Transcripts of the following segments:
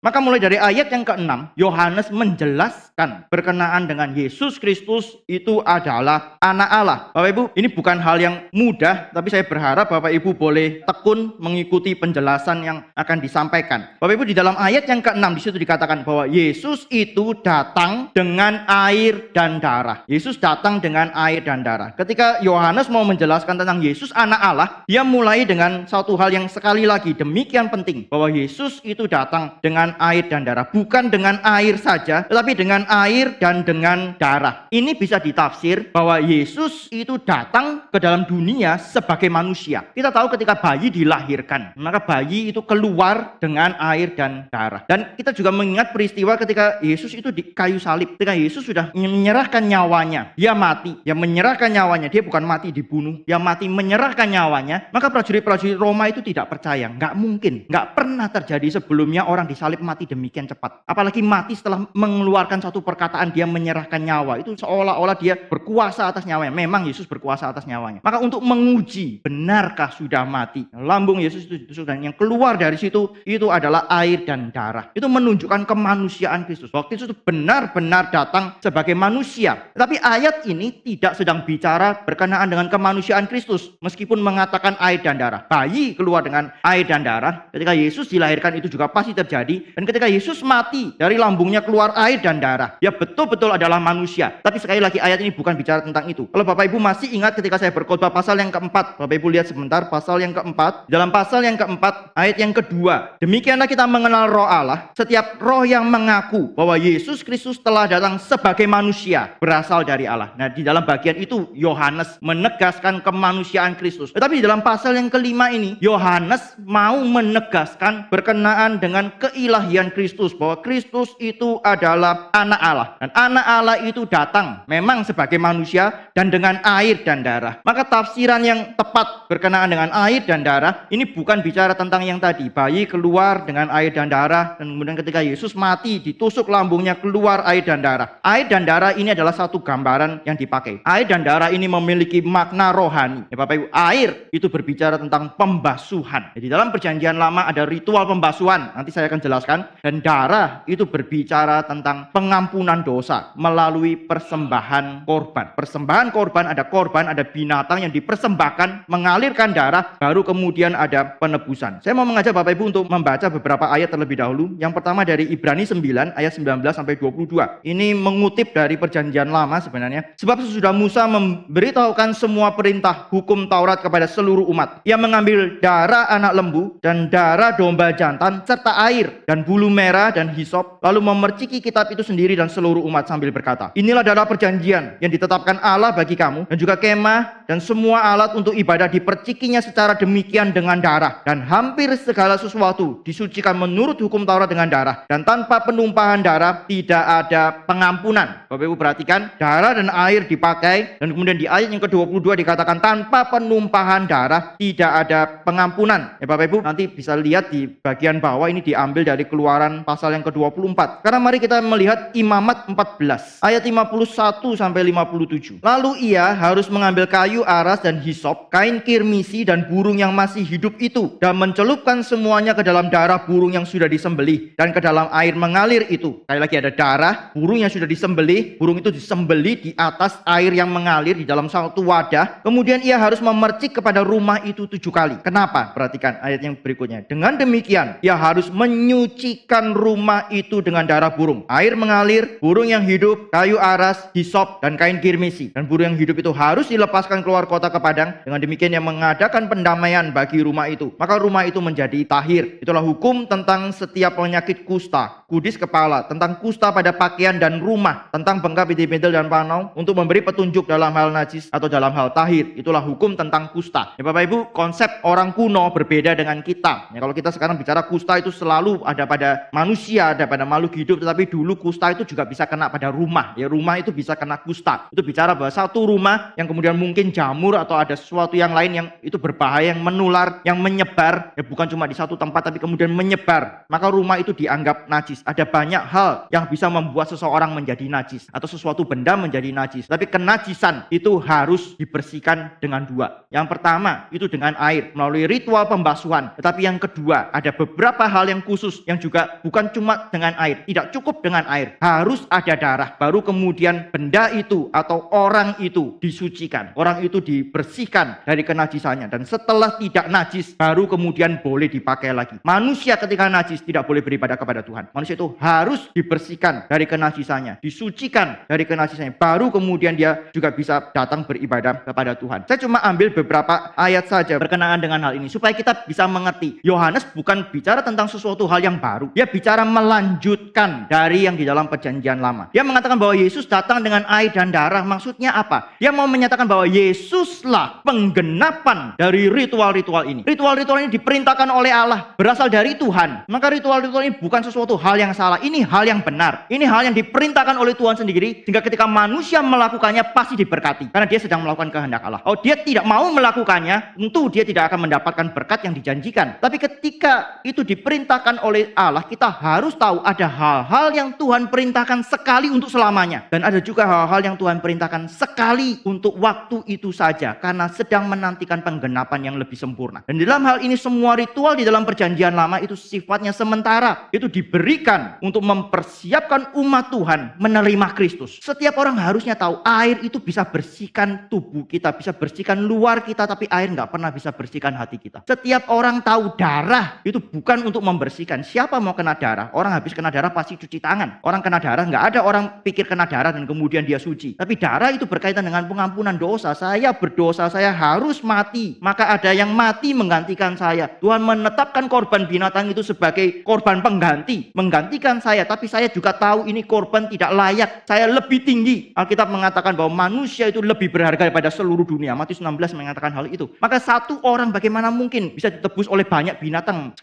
Maka mulai dari ayat yang ke-6, Yohanes menjelaskan berkenaan dengan Yesus Kristus itu adalah anak Allah. Bapak Ibu, ini bukan hal yang mudah, tapi saya berharap Bapak Ibu boleh tekun mengikuti penjelasan yang akan disampaikan. Bapak Ibu, di dalam ayat yang ke-6 di situ dikatakan bahwa Yesus itu datang dengan air dan darah. Yesus datang dengan air dan darah. Ketika Yohanes mau menjelaskan tentang Yesus anak Allah, dia mulai dengan satu hal yang sekali lagi demikian penting, bahwa Yesus itu datang dengan air dan darah, bukan dengan air saja, tetapi dengan air dan dengan darah. Ini bisa ditafsir bahwa Yesus itu datang ke dalam dunia sebagai manusia. Kita tahu ketika bayi dilahirkan, maka bayi itu keluar dengan air dan darah. Dan kita juga mengingat peristiwa ketika Yesus itu di kayu salib. Ketika Yesus sudah menyerahkan nyawanya, dia mati. Dia menyerahkan nyawanya, dia bukan mati dibunuh, dia mati menyerahkan nyawanya. Maka prajurit-prajurit Roma itu tidak percaya. Nggak mungkin, nggak pernah terjadi sebelumnya orang disalib mati demikian cepat. Apalagi mati setelah mengeluarkan satu perkataan, dia menyerahkan nyawa. Itu seolah-olah dia berkuasa atas nyawanya. Memang Yesus berkuasa atas nyawanya. Maka untuk menguji benarkah sudah mati, lambung Yesus itu ditusuk, dan yang keluar dari situ itu adalah air dan darah. Itu menunjukkan kemanusiaan Kristus. Waktu itu benar-benar datang sebagai manusia. Tapi ayat ini tidak sedang bicara berkenaan dengan kemanusiaan Kristus, meskipun mengatakan air dan darah. Bayi keluar dengan air dan darah. Ketika Yesus dilahirkan itu juga pasti terjadi. Dan ketika Yesus mati, dari lambungnya keluar air dan darah. Dia betul-betul adalah manusia. Tapi sekali lagi ayat ini bukan bicara tentang itu. Kalau Bapak Ibu masih ingat ketika saya berkhotbah pasal yang keempat, Bapak Ibu lihat sebentar pasal yang keempat. Dalam pasal yang keempat ayat yang kedua, demikianlah kita mengenal roh Allah. Setiap roh yang mengaku bahwa Yesus Kristus telah datang sebagai manusia berasal dari Allah. Nah, di dalam bagian itu Yohanes menegaskan kemanusiaan Kristus. Tetapi di dalam pasal yang kelima ini, Yohanes mau menegaskan berkenaan dengan keilahian Kristus, bahwa Kristus itu adalah anak Allah. Dan anak Allah itu datang memang sebagai manusia dan dengan air dan darah. Maka tafsiran yang tepat berkenaan dengan air dan darah ini bukan bicara tentang yang tadi, bayi keluar dengan air dan darah, dan kemudian ketika Yesus mati ditusuk lambungnya keluar air dan darah. Air dan darah ini adalah satu gambaran yang dipakai. Air dan darah ini memiliki makna rohani. Ya, Bapak Ibu, air itu berbicara tentang pembasuhan. Jadi dalam perjanjian lama ada ritual pembasuhan, nanti saya akan jelaskan. Dan darah itu berbicara tentang pengampunan dosa melalui persembahan korban. Persembahan korban, ada binatang yang dipersembahkan, mengalirkan darah, baru kemudian ada penebusan. Saya mau mengajak Bapak Ibu untuk membaca beberapa ayat terlebih dahulu. Yang pertama dari Ibrani 9 ayat 19 sampai 22. Ini mengutip dari perjanjian lama sebenarnya. Sebab sesudah Musa memberitahukan semua perintah hukum Taurat kepada seluruh umat, ia mengambil darah anak lembu dan darah domba jantan serta air dan bulu merah dan hisop, lalu memerciki kitab itu sendiri dan seluruh umat sambil berkata, inilah darah perjanjian yang ditetapkan Allah bagi kamu, dan juga kemah dan semua alat untuk ibadah dipercikinya secara demikian dengan darah, dan hampir segala sesuatu disucikan menurut hukum Taurat dengan darah, dan tanpa penumpahan darah tidak ada pengampunan. Bapak Ibu perhatikan, darah dan air dipakai, dan kemudian di ayat yang ke-22 dikatakan tanpa penumpahan darah tidak ada pengampunan. Ya Bapak Ibu nanti bisa lihat di bagian bawah, ini diambil dari Keluaran pasal yang ke-24. Karena mari kita melihat Imamat 14 ayat 51 sampai 57. Lalu ia harus mengambil kayu aras dan hisop, kain kirmisi dan burung yang masih hidup itu, dan mencelupkan semuanya ke dalam darah burung yang sudah disembelih dan ke dalam air mengalir itu. Sekali lagi ada darah burung yang sudah disembelih, burung itu disembelih di atas air yang mengalir di dalam satu wadah. Kemudian ia harus memercik kepada rumah itu 7 kali. Kenapa? Perhatikan ayat yang berikutnya. Dengan demikian ia harus menyucikan rumah itu dengan darah burung, air mengalir, burung yang hidup, kayu aras, hisop, dan kain kirmisi. Dan burung yang hidup itu harus dilepaskan keluar kota ke padang. Dengan demikian ia mengadakan pendamaian bagi rumah itu. Maka rumah itu menjadi tahir. Itulah hukum tentang setiap penyakit kusta, kudis kepala, tentang kusta pada pakaian dan rumah, tentang bengkak, bintil dan panau, untuk memberi petunjuk dalam hal najis atau dalam hal tahir. Itulah hukum tentang kusta. Ya Bapak Ibu, konsep orang kuno berbeda dengan kita. Ya, kalau kita sekarang bicara kusta itu selalu ada pada manusia, ada pada makhluk hidup, tetapi dulu kusta itu juga bisa kena pada rumah. Ya, rumah itu bisa kena kusta. Itu bicara bahwa satu rumah yang kemudian mungkin jamur atau ada sesuatu yang lain yang itu berbahaya, yang menular, yang menyebar, ya bukan cuma di satu tempat tapi kemudian menyebar, maka rumah itu dianggap najis. Ada banyak hal yang bisa membuat seseorang menjadi najis atau sesuatu benda menjadi najis. Tapi kenajisan itu harus dibersihkan dengan dua. Yang pertama itu dengan air melalui ritual pembasuhan. Tetapi yang kedua ada beberapa hal yang khusus yang yang juga bukan cuma dengan air, tidak cukup dengan air, harus ada darah, baru kemudian benda itu atau orang itu disucikan, orang itu dibersihkan dari kenajisannya, dan setelah tidak najis baru kemudian boleh dipakai lagi. Manusia ketika najis tidak boleh beribadah kepada Tuhan. Manusia itu harus dibersihkan dari kenajisannya, disucikan dari kenajisannya, baru kemudian dia juga bisa datang beribadah kepada Tuhan. Saya cuma ambil beberapa ayat saja berkenaan dengan hal ini supaya kita bisa mengerti. Yohanes bukan bicara tentang sesuatu hal yang baru. Dia bicara melanjutkan dari yang di dalam perjanjian lama. Dia mengatakan bahwa Yesus datang dengan air dan darah. Maksudnya apa? Dia mau menyatakan bahwa Yesuslah penggenapan dari ritual-ritual ini. Ritual-ritual ini diperintahkan oleh Allah, berasal dari Tuhan. Maka ritual-ritual ini bukan sesuatu hal yang salah. Ini hal yang benar. Ini hal yang diperintahkan oleh Tuhan sendiri, sehingga ketika manusia melakukannya pasti diberkati. Karena dia sedang melakukan kehendak Allah. Oh, dia tidak mau melakukannya, tentu dia tidak akan mendapatkan berkat yang dijanjikan. Tapi ketika itu diperintahkan oleh Allah, kita harus tahu ada hal-hal yang Tuhan perintahkan sekali untuk selamanya. Dan ada juga hal-hal yang Tuhan perintahkan sekali untuk waktu itu saja, karena sedang menantikan penggenapan yang lebih sempurna. Dan dalam hal ini semua ritual di dalam perjanjian lama itu sifatnya sementara. Itu diberikan untuk mempersiapkan umat Tuhan menerima Kristus. Setiap orang harusnya tahu air itu bisa bersihkan tubuh kita, bisa bersihkan luar kita, tapi air nggak pernah bisa bersihkan hati kita. Setiap orang tahu darah itu bukan untuk membersihkan. Siapa mau kena darah? Orang habis kena darah pasti cuci tangan. Orang kena darah, nggak ada orang pikir kena darah dan kemudian dia suci. Tapi darah itu berkaitan dengan pengampunan dosa. Saya berdosa, saya harus mati. Maka ada yang mati menggantikan saya. Tuhan menetapkan korban binatang itu sebagai korban pengganti, menggantikan saya. Tapi saya juga tahu ini korban tidak layak. Saya lebih tinggi. Alkitab mengatakan bahwa manusia itu lebih berharga daripada seluruh dunia. Matius 16 mengatakan hal itu. Maka satu orang bagaimana mungkin bisa ditebus oleh banyak binatang,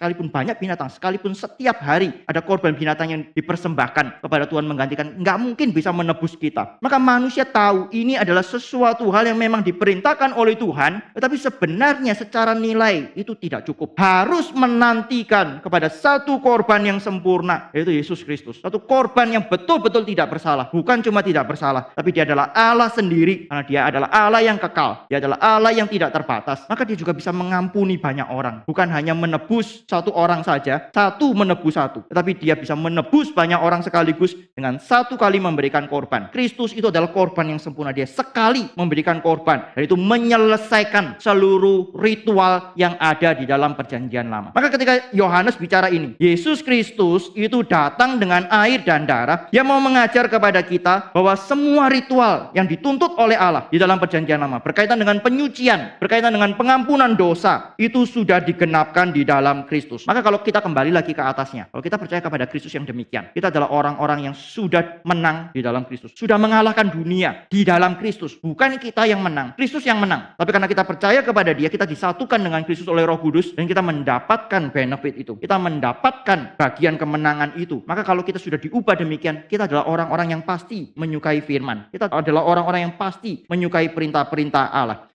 sekalipun setiap hari ada korban binatang yang dipersembahkan kepada Tuhan menggantikan, nggak mungkin bisa menebus kita. Maka manusia tahu ini adalah sesuatu hal yang memang diperintahkan oleh Tuhan, tetapi sebenarnya secara nilai itu tidak cukup. Harus menantikan kepada satu korban yang sempurna, yaitu Yesus Kristus. Satu korban yang betul-betul tidak bersalah, bukan cuma tidak bersalah, tapi dia adalah Allah sendiri, karena dia adalah Allah yang kekal, dia adalah Allah yang tidak terbatas. Maka dia juga bisa mengampuni banyak orang, bukan hanya menebus satu orang saja, satu menebus satu, tetapi dia bisa menebus banyak orang sekaligus dengan satu kali memberikan korban. Kristus itu adalah korban yang sempurna. Dia sekali memberikan korban, dan itu menyelesaikan seluruh ritual yang ada di dalam perjanjian lama. Maka ketika Yohanes bicara ini, Yesus Kristus itu datang dengan air dan darah. Dia mau mengajar kepada kita bahwa semua ritual yang dituntut oleh Allah di dalam perjanjian lama berkaitan dengan penyucian, berkaitan dengan pengampunan dosa, itu sudah digenapkan di dalam Kristus. Maka kalau kita kembali lagi ke atasnya, kalau kita percaya kepada Kristus yang demikian, kita adalah orang-orang yang sudah menang di dalam Kristus, sudah mengalahkan dunia di dalam Kristus. Bukan kita yang menang, Kristus yang menang. Tapi karena kita percaya kepada Dia, kita disatukan dengan Kristus oleh Roh Kudus, dan kita mendapatkan benefit itu, kita mendapatkan bagian kemenangan itu. Maka kalau kita sudah diubah demikian, kita adalah orang-orang yang pasti menyukai firman, kita adalah orang-orang yang pasti menyukai perintah-perintah Allah.